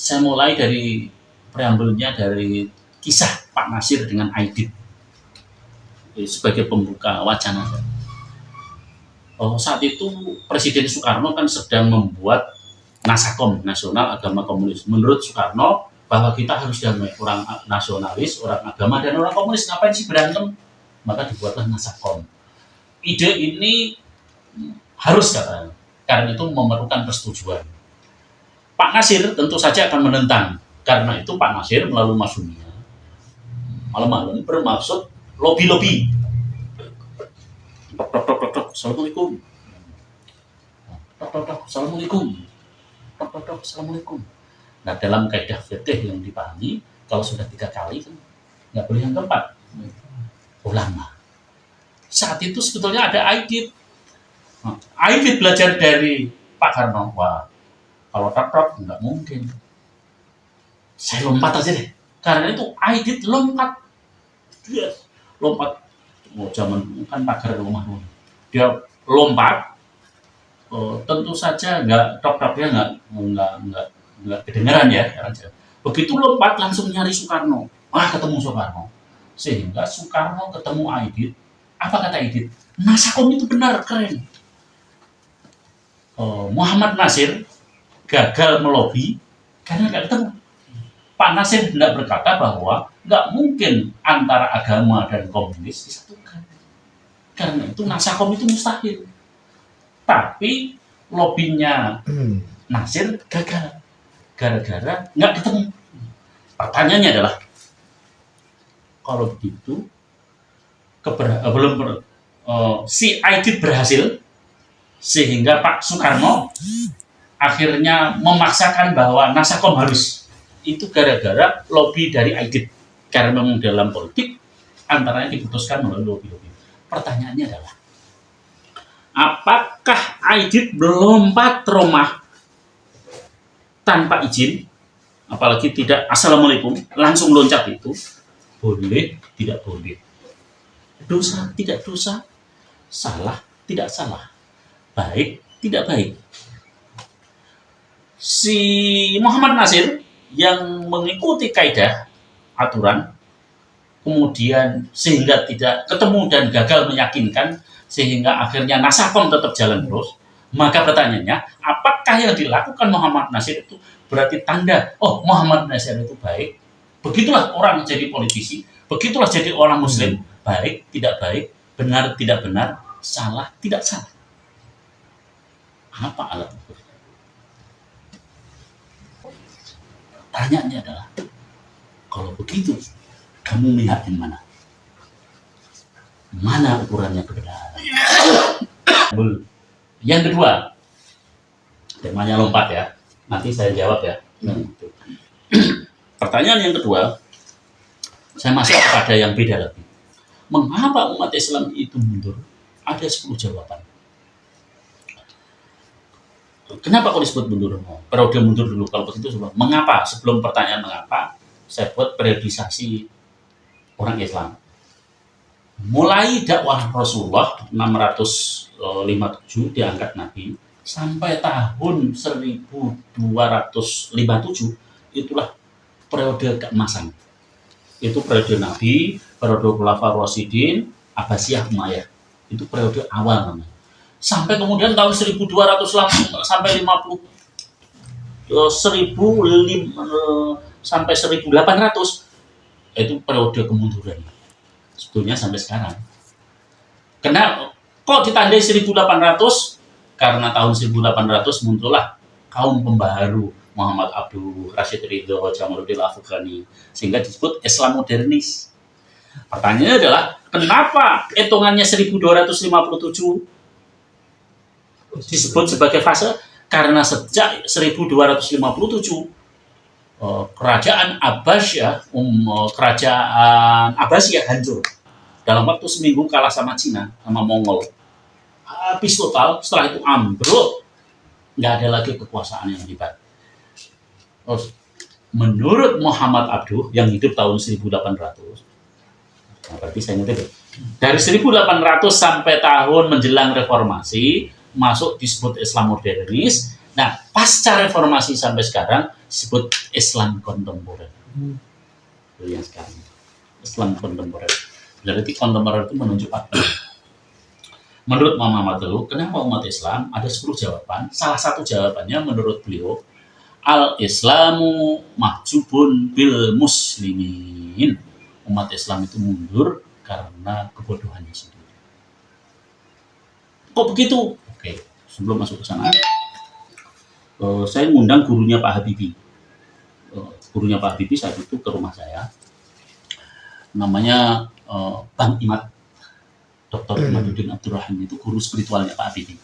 Saya mulai dari preambulnya, dari kisah Pak Nasir dengan Aidit sebagai pembuka wacana. Saat itu Presiden Soekarno kan sedang membuat Nasakom, Nasional Agama Komunis. Menurut Soekarno bahwa kita harus damai, orang nasionalis, orang agama, dan orang komunis ngapain sih berantem? Maka dibuatlah Nasakom. Ide ini harus katanya, karena itu memerlukan persetujuan. Pak Nasir tentu saja akan menentang. Karena itu Pak Nasir melalui Mas Dunia malam-malam bermaksud lobby-lobby. Assalamualaikum. Assalamualaikum. Assalamualaikum. Nah, dalam kaidah fikih yang dipahami, kalau sudah 3 kali kan nggak boleh yang keempat. Ulama. Saat itu sebetulnya ada Aidit. Aidit belajar dari Pak Karno. Wah, kalau tok nggak mungkin. Saya lompat aja deh. Karena itu Aidit lompat. Dia lompat. Zaman kan pagar rumah dulu. Dia lompat. Tentu saja nggak tok-toknya nggak kedengeran ya. Begitu lompat langsung nyari Soekarno. Ketemu Soekarno. Sehingga Soekarno ketemu Aidit. Apa kata Aidit? Nasakom itu benar, keren. Muhammad Nasir gagal melobi karena nggak ketemu. Pak Nasir hendak berkata bahwa nggak mungkin antara agama dan komunis disatukan. Karena itu Nasakom itu mustahil. Tapi lobinya Nasir gagal. Gara-gara nggak ketemu. Pertanyaannya adalah, kalau begitu, si Aidit berhasil, sehingga Pak Soekarno akhirnya memaksakan bahwa Nasakom harus. Itu gara-gara lobby dari Aidit. Karena memang dalam politik antaranya diputuskan melalui lobby-lobby. Pertanyaannya adalah, apakah Aidit melompat rumah tanpa izin, apalagi tidak assalamualaikum, langsung loncat itu boleh, tidak boleh? Dosa, tidak dosa? Salah, tidak salah? Baik, tidak baik? Si Muhammad Nasir yang mengikuti kaidah aturan, kemudian sehingga tidak ketemu dan gagal meyakinkan, sehingga akhirnya Nasakom tetap jalan terus. Maka pertanyaannya, apakah yang dilakukan Muhammad Nasir itu berarti tanda, Muhammad Nasir itu baik? Begitulah orang jadi politisi, begitulah jadi orang muslim. Baik, tidak baik, benar, tidak benar, salah, tidak salah. Apa alat ukur? Pertanyaannya adalah, kalau begitu, kamu melihat di mana? Mana ukurannya kebenaran? Yang kedua, temanya lompat ya. Nanti saya jawab ya. Pertanyaan yang kedua, saya masuk kepada yang beda lagi. Mengapa umat Islam itu mundur? Ada 10 jawaban. Kenapa kok disebut mundur? Periode mundur dulu. Kalau begitu, mengapa? Sebelum pertanyaan mengapa, saya buat periodisasi orang Islam. Mulai dakwah Rasulullah 657 diangkat Nabi sampai tahun 1257, itulah periode keemasan. Itu periode Nabi, periode Khulafaur Rasyidin, Abbasiyah, Umayyah. Itu periode awal namanya. Sampai kemudian tahun 1200 sampai 1800 itu periode kemunduran. Sebetulnya sampai sekarang. Karena kok ditandai 1800? Karena tahun 1800 muncullah kaum pembaharu Muhammad Abduh, Rashid Ridho, Jamaluddin Afghani, sehingga disebut Islam modernis. Pertanyaannya adalah, kenapa hitungannya 1257 disebut sebagai fase? Karena sejak 1257 kerajaan Abbasiyah hancur. Dalam waktu seminggu kalah sama Cina, sama Mongol. Habis total, setelah itu ambruk. Nggak ada lagi kekuasaan yang hebat. Menurut Muhammad Abduh yang hidup tahun 1800, berarti saya ngerti deh. Dari 1800 sampai tahun menjelang reformasi, masuk disebut Islam modernis. Nah, pasca reformasi sampai sekarang disebut Islam kontemporer. Yang sekarang Islam kontemporer. Berarti kontemporer itu menunjuk apa? Menurut Muhammad itu, kenapa umat Islam? Ada 10 jawaban. Salah satu jawabannya menurut beliau, al-Islamu mahjubun bil muslimin. Umat Islam itu mundur karena kebodohannya sendiri. Kok begitu? Oke, sebelum masuk ke sana, saya ngundang gurunya Pak Habibie. Gurunya Pak Habibie saat itu ke rumah saya. Namanya Bang Imad. Dr. Imaduddin Abdurrahim itu guru spiritualnya Pak Habibie.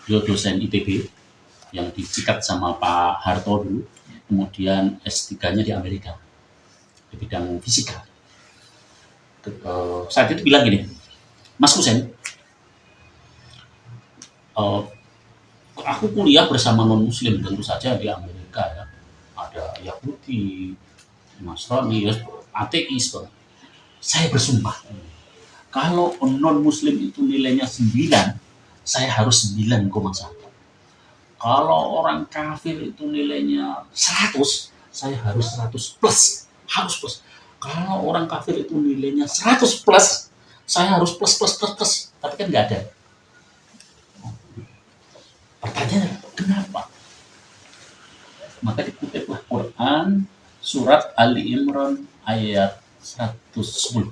Dia dosen ITB yang disikat sama Pak Harto dulu, kemudian S3-nya di Amerika di bidang fisika. Saat itu bilang gini, Mas Husen, aku kuliah bersama non-muslim tentu saja di Amerika ya, ada Yahudi, Nasrani, ateis. Saya bersumpah, kalau non-muslim itu nilainya 9, saya harus 9,1. Kalau orang kafir itu nilainya 100, saya harus 100 plus. Harus plus. Kalau orang kafir itu nilainya 100 plus, saya harus plus. Tapi kan nggak ada. Pertanyaannya, kenapa? Maka dikutiplah Quran, surat Ali Imran ayat 110.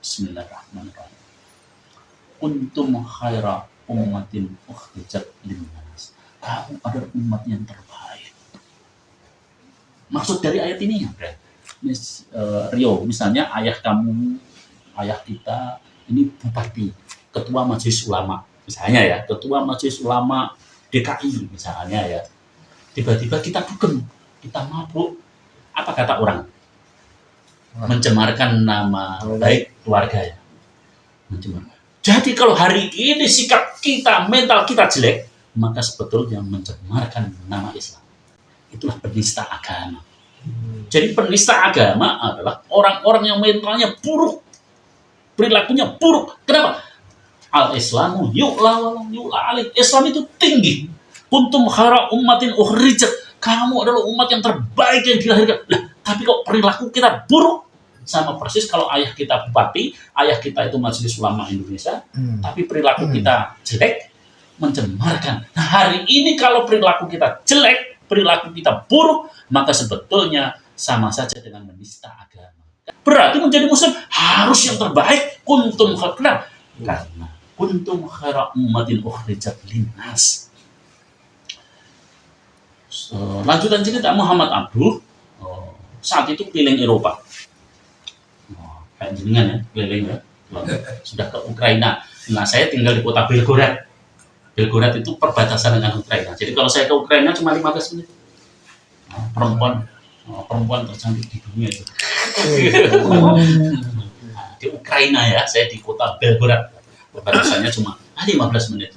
Bismillahirrahmanirrahim. Kuntum khaira ummatin ukhrijat linnas. Kamu adalah umat yang terbaik. Maksud dari ayat ini ya, Rio, misalnya ayah kamu, ayah kita ini bupati, ketua majelis ulama, misalnya ya, ketua majelis ulama DKI misalnya ya. Tiba-tiba kita dugem, kita mabuk, apa kata orang? Mencemarkan nama baik keluarga ya. Mencemarkan. Jadi kalau hari ini sikap kita, mental kita jelek, maka sebetulnya mencemarkan nama Islam. Itulah penista agama. Jadi penista agama adalah orang-orang yang mentalnya buruk, perilakunya buruk. Kenapa? Al-Islamu yu'la wa yu'la alaih. Islam itu tinggi. Kuntum khaira ummatin ukhrijat. Kamu adalah umat yang terbaik yang dilahirkan. Nah, tapi kok perilaku kita buruk? Sama persis kalau ayah kita bupati, ayah kita itu Majelis Ulama Indonesia, tapi perilaku kita jelek, mencemarkan. Nah, hari ini kalau perilaku kita jelek, perilaku kita buruk, maka sebetulnya sama saja dengan menista agama. Berarti menjadi muslim harus yang terbaik. Kuntum khaira, karena kuntum khaira ummatin ukhrijat linnas. Lanjutan cerita Muhammad Abduh saat itu keliling Eropa. Kayak jenengan ya, keliling ya. Sudah ke Ukraina. Nah, saya tinggal di kota Belgorod. Belgorod itu perbatasan dengan Ukraina. Jadi kalau saya ke Ukraina cuma 15 menit. Perempuan tercantik di dunia itu. Di Ukraina ya, saya di kota Belgorod. Perbatasannya cuma 15 menit.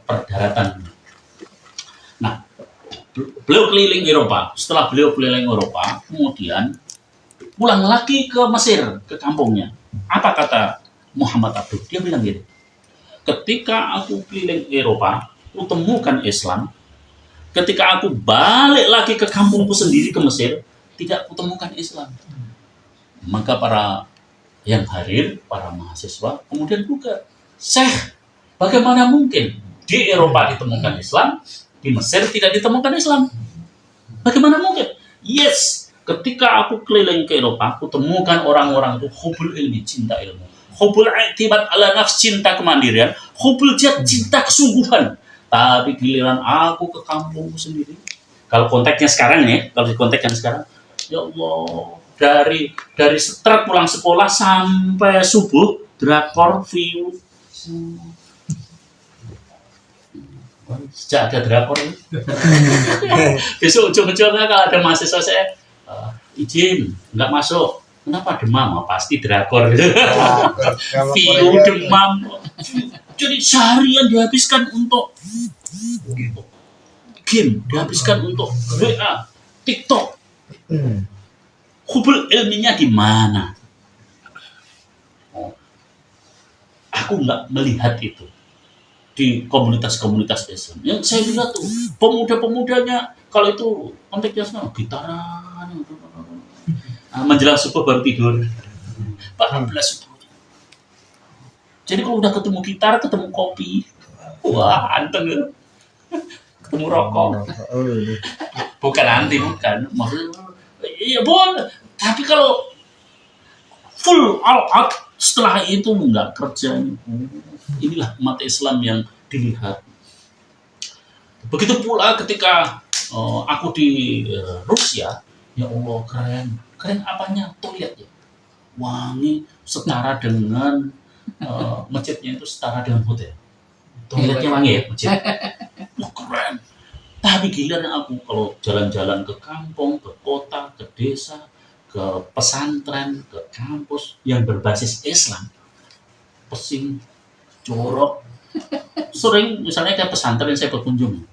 Perdaratan. Nah, beliau keliling Eropa. Setelah beliau keliling Eropa, kemudian pulang lagi ke Mesir, ke kampungnya. Apa kata Muhammad Abduh? Dia bilang gini, ketika aku keliling Eropa, aku temukan Islam. Ketika aku balik lagi ke kampungku sendiri ke Mesir, tidak kutemukan Islam. Maka para yang hadir, para mahasiswa, kemudian juga, Syekh, bagaimana mungkin di Eropa ditemukan Islam, di Mesir tidak ditemukan Islam? Bagaimana mungkin? Yes, ketika aku keliling ke Eropa, aku temukan orang-orang itu hubul ilmi, cinta ilmu. Hubul i'tibat ala nafs, cinta kemandirian. Hubul jihad, cinta kesungguhan. Tapi giliran aku ke kampungku sendiri. Kalau konteksnya sekarang nih, kalau di konteksnya sekarang, ya Allah, dari setelah pulang sekolah sampai subuh, drakor, view. Sejak ada drakor ini. Besok ujung-ujungnya kalau ada mahasiswa saya, izin, nggak masuk. Kenapa? Demam? Pasti drakor. View demam. Jadi seharian dihabiskan untuk game, dihabiskan untuk WA, TikTok. Hubul ilminya di mana? Aku nggak melihat itu. di komunitas-komunitas Islam. Yang saya lihat tuh pemuda-pemudanya kalau itu konteksnya sekarang gitaran, menjelang subuh baru tidur. 14 subuh. Jadi kalau udah ketemu gitar, ketemu kopi, wah anteng ya. Ketemu rokok. Bukan anti, bukan. Maksudnya, iya boleh. Tapi kalau full all out setelah itu nggak kerja. Inilah umat Islam yang dilihat. Begitu pula ketika aku di Rusia, ya Allah keren. Keren apanya? Toiletnya. Wangi setara dengan masjidnya itu setara dengan hotel. Toiletnya wangi ya masjid. Wah keren. Tapi giliran aku kalau jalan-jalan ke kampung, ke kota, ke desa, ke pesantren, ke kampus yang berbasis Islam, pesing, jorok, sering misalnya kayak pesantren saya berkunjung,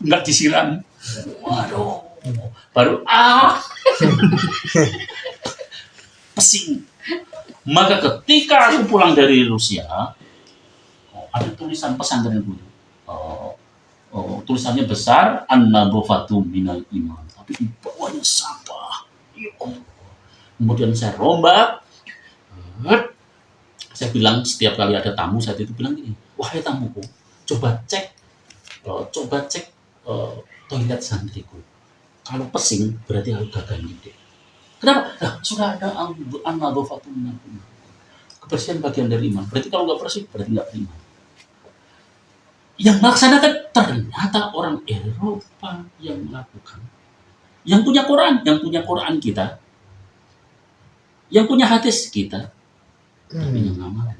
nggak disiram, waduh, baru pesing. Maka ketika aku pulang dari Rusia, ada tulisan pesantren dulu. Tulisannya besar, an-nadhafatu minal iman, tapi di bawahnya sampah. Kemudian saya rombak, saya bilang setiap kali ada tamu saya itu bilang gini, wahai tamuku, coba cek toilet santriku. Kalau pesing berarti harus gagal gede. Kenapa? Nah, sudah ada an-nadhafatu minal iman. Kebersihan bagian dari iman. Berarti kalau nggak bersih berarti nggak beriman. Yang melaksanakan ternyata orang Eropa yang melakukan, yang punya Quran kita, yang punya hadis kita, tapi yang ngamalin.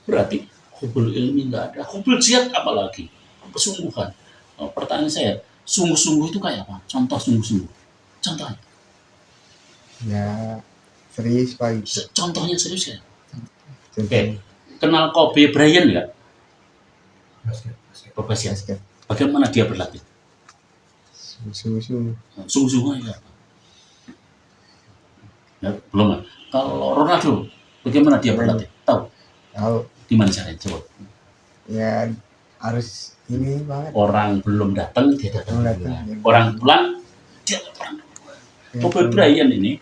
Berarti hubul ilmi nggak ada, hubul jihad apalagi, kesungguhan. Pertanyaan saya, sungguh-sungguh itu kayak apa? Contoh sungguh-sungguh, contohnya. Ya serius Pak. Contohnya serius ya. Oke, kenal Kobe Bryant nggak? Basket. Bagaimana dia berlatih? Sungguh-sungguh ya. Belum. Kalau Ronaldo, bagaimana dia berlatih? Tahu? Gimana caranya? Coba. Ya harus ini banget. Orang belum datang dia datang. Orang pulang dia datang. Kobe Bryant ini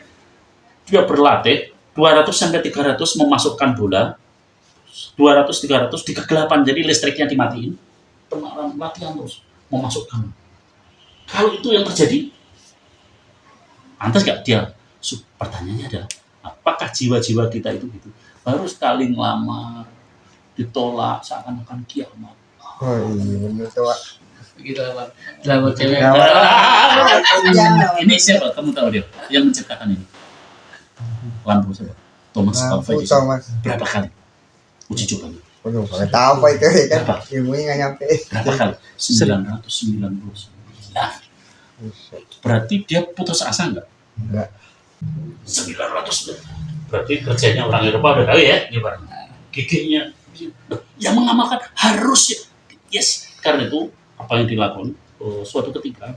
dia berlatih 200 sampai 300 memasukkan bola. 200-300 di kegelapan, jadi listriknya dimatiin, orang latihan terus memasukkan. Kalau itu yang terjadi, pantas gak dia? Pertanyaannya adalah, apakah jiwa-jiwa kita itu gitu? Baru sekali ngelamar, ditolak seakan-akan kiamat. Oh iya benar tuh Pak. Begitu lah Pak. Cewek. Ini siapa? Kamu tahu dia? Yang menciptakan ini? Lampu siapa? Thomas Alva Edison. Berapa kali? Uji cobanya. Waduh, nggak tahu Pak itu ya kan. Ilmunya nggak nyampe. Berapa kali? 999. Nah, berarti dia putus asa nggak? Enggak. 900. Berarti kerjanya orang Eropa udah tahu ya, giginya yang mengamalkan harus ya. Yes, karena itu apa yang dilakukan suatu ketika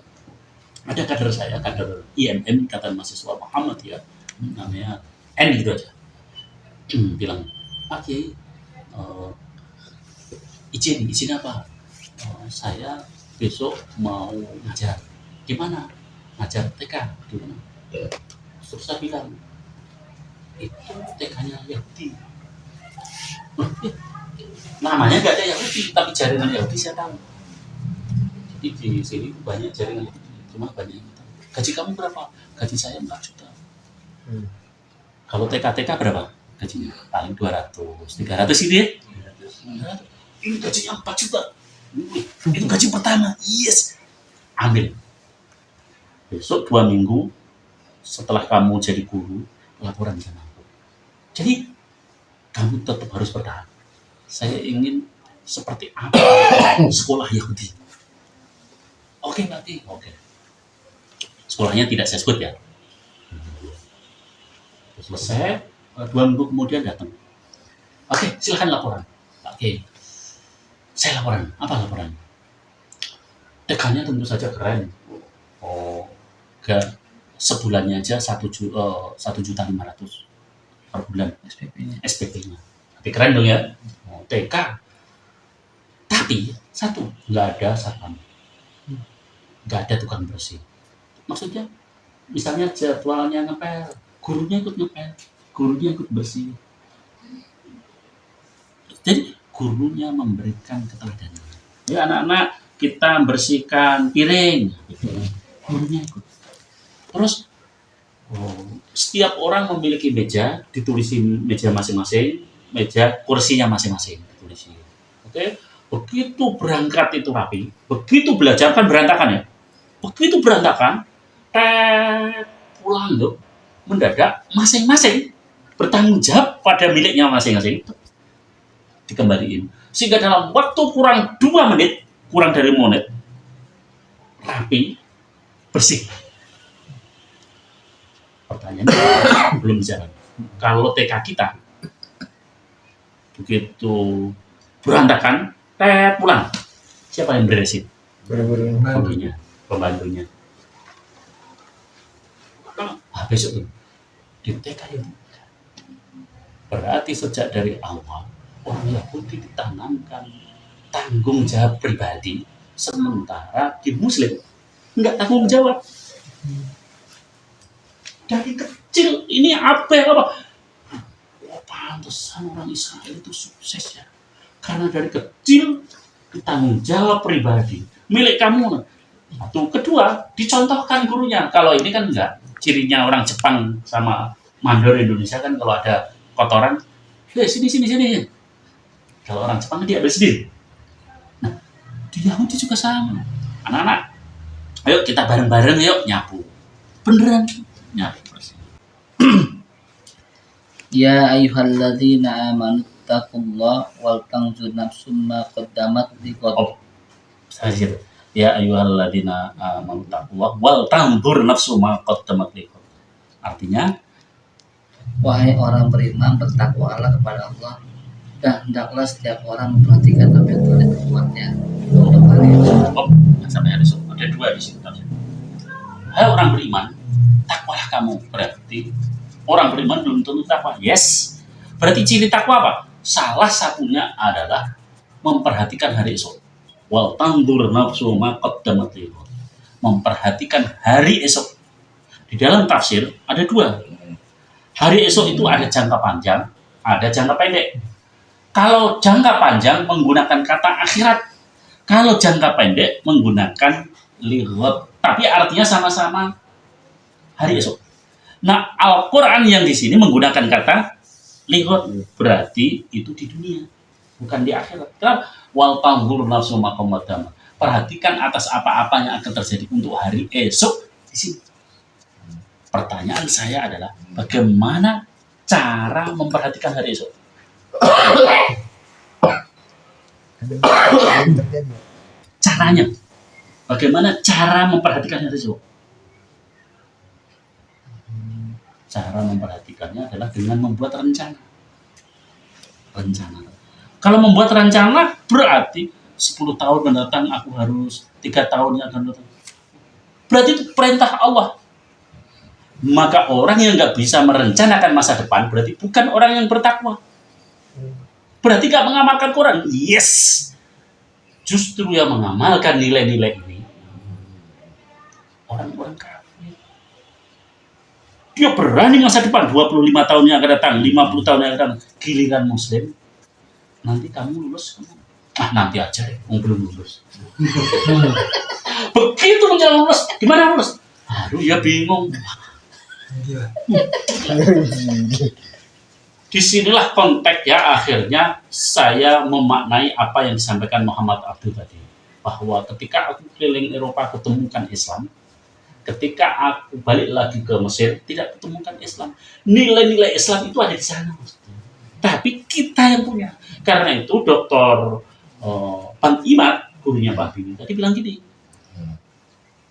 ada kader saya, kader IMM, Ikatan Mahasiswa Muhammad ya, namanya N gitu aja, bilang, Pak Kiai, izin apa? Saya besok mau ngajar. Gimana? Ngajar TK di mana? Terus saya bilang, itu TK-nya Yahudi. Namanya nggak ada Yahudi, tapi jaringan Yahudi saya tahu. Jadi di sini banyak jaringan Yahudi, cuma banyak yang tahu. Gaji kamu berapa? Gaji saya 4 juta. Kalau TK berapa? Gajinya paling 200, 300 gitu ya. Ini gajinya 4 juta. Itu gaji pertama. Yes. Ambil. Besok 2 minggu setelah kamu jadi guru, laporan sama aku. Jadi kamu tetap harus bertahan. Saya ingin seperti apa sekolah Yahudi. Oke, berarti oke. Sekolahnya tidak saya sebut ya. Selesai, 2 minggu kemudian datang. Oke, silakan laporan. Oke, saya laporan. Apa laporan? TK-nya tentu saja keren. Sebulannya aja 1.500.000 per bulan SPP-nya. Tapi keren dong ya. TK mati. Satu, nggak ada satpam, nggak ada tukang bersih. Maksudnya, misalnya jadwalnya ngepel, gurunya ikut ngepel, gurunya ikut bersih. Jadi gurunya memberikan keteladanan. Ya anak-anak, kita bersihkan piring, gitu. Gurunya ikut. Terus setiap orang memiliki meja, ditulisin meja masing-masing, meja kursinya masing-masing, ditulisin. Oke, begitu berangkat itu rapi, begitu belajar kan berantakan ya, begitu berantakan, pulang tuh mendadak masing-masing bertanggung jawab pada miliknya masing-masing, dikembaliin. Sehingga dalam waktu kurang 2 menit, kurang dari menit, rapi, bersih. Pertanyaannya belum jalan. Kalau TK kita begitu berantakan, pulang. Siapa yang beresin? Guru-guru. Pembantunya. Besok tuh di TK itu. Berarti sejak dari awal orang Yahudi ditanamkan tanggung jawab pribadi, sementara di Muslim nggak tanggung jawab. Dari kecil ini apa? Pantesan orang Israel itu sukses ya, karena dari kecil ditanggung jawab pribadi milik kamu. Satu, kedua dicontohkan gurunya. Kalau ini kan enggak, cirinya orang Jepang sama mandor Indonesia kan kalau ada kotoran, sini. Kalau orang Jepang dia ambil sendiri. Nah, di Yahudi juga sama. Anak-anak, ayo kita bareng-bareng yuk nyapu. Beneran nyapu. Ya ayyuhalladzina amanu taqullaha wal tanzur nafsum ma qaddamat liqad. Ya ayyuhalladzina amanu taqullaha wal tanzur nafsum ma qaddamat liqad. Artinya, Wahai orang beriman, bertakwalah kepada Allah dan hendaklah setiap orang memperhatikan apa yang telah diperbuatnya untuk hari esok. sampai hari esok ada 2 di situ. Hai orang beriman, takwalah kamu. Berarti orang beriman belum tentu takwa. Yes. Berarti ciri takwa apa? Salah satunya adalah memperhatikan hari esok. Wal tanzur nafsu ma qaddamat liqad. Memperhatikan hari esok. Di dalam tafsir ada 2. Hari esok itu ada jangka panjang, ada jangka pendek. Kalau jangka panjang menggunakan kata akhirat, kalau jangka pendek menggunakan liqad. Tapi artinya sama-sama hari esok. Nah, Al-Quran yang di sini menggunakan kata liqad, berarti itu di dunia, bukan di akhirat. Kenapa? Wal tanzur nafsu ma qaddamat. Perhatikan atas apa-apa yang akan terjadi untuk hari esok di sini. Pertanyaan saya adalah, bagaimana cara memperhatikan hari esok? Caranya, bagaimana cara memperhatikan hari esok? Cara memperhatikannya adalah dengan membuat rencana. Kalau membuat rencana berarti 10 tahun mendatang aku harus, 3 tahun yang akan datang. Berarti itu perintah Allah. Maka orang yang nggak bisa merencanakan masa depan berarti bukan orang yang bertakwa. Berarti nggak mengamalkan Quran. Yes. Justru yang mengamalkan nilai-nilai ini orang-orang kafir. Dia berani masa depan 25 tahun yang akan datang, 50 tahun yang akan datang. Giliran Muslim, nanti kamu lulus, nanti aja ya, belum lulus. Begitu menjelang lulus, gimana lulus? Aduh ya bingung. Disinilah konteks ya, akhirnya saya memaknai apa yang disampaikan Muhammad Abdul tadi, bahwa ketika aku keliling Eropa ketemukan Islam, ketika aku balik lagi ke Mesir tidak ketemukan Islam. Nilai-nilai Islam itu ada di sana, tapi kita yang punya. Karena itu Dr. Pan Imad, gurunya Pak Bini tadi bilang gini,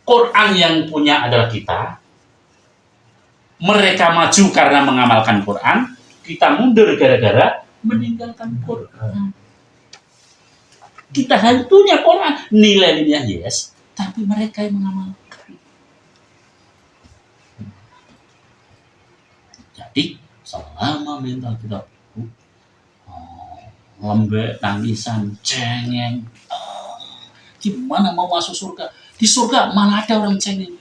Quran yang punya adalah kita. Mereka maju karena mengamalkan Quran, kita mundur gara-gara meninggalkan Quran. Kita hanya punya Quran, nilai-nilainya yes, tapi mereka yang mengamalkan. Jadi selama mental kita lembek, tangisan, cengeng. Ah, gimana mau masuk surga? Di surga mana ada orang cengeng?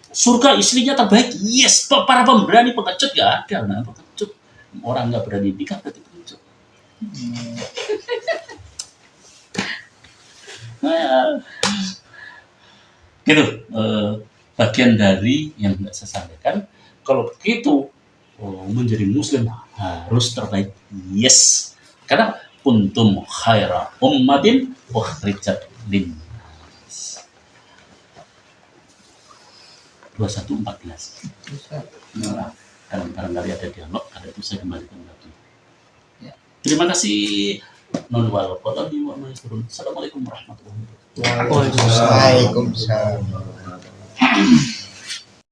Surga istrinya terbaik, yes. Para pemberani pengecut gak ada. Nah, pengecut orang nggak berani nikah berarti pengecut. Nah, gitu. Bagian dari yang nggak saya sampaikan. Kalau begitu menjadi muslim harus terbaik, yes. Karena kuntum khaira ummatin ukhrijat lin 21:14. Nah, barangkali ada dialog, ada itu saya kembalikan lagi. Ya. Terima kasih. Assalamualaikum warahmatullahi wabarakatuh. Waalaikumsalam.